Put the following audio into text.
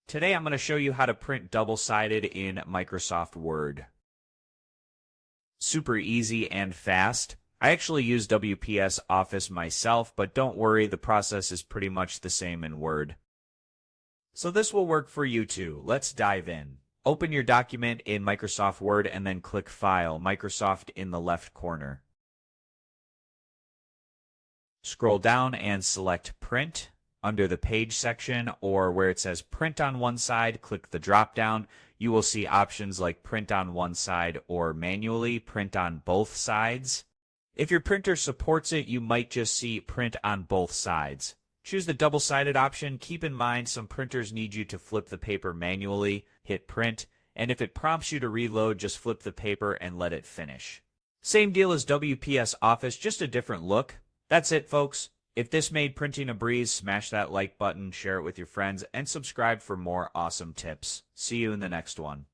Today I'm going to show you how to print double-sided in Microsoft Word. Super easy and fast. I actually use WPS Office myself, but don't worry, the process is pretty much the same in Word. So this will work for you too. Let's dive in. Open your document in Microsoft Word and then click File, Microsoft in the left corner. Scroll down and select Print. Under the Page section, or where it says Print on one side, click the drop-down. You will see options like Print on one side or manually print on both sides. If your printer supports it, you might just see Print on both sides. Choose the double-sided option. Keep in mind some printers need you to flip the paper manually, hit Print, and if it prompts you to reload, just flip the paper and let it finish. Same deal as WPS Office, just a different look. That's it, folks. If this made printing a breeze, smash that like button, share it with your friends, and subscribe for more awesome tips. See you in the next one.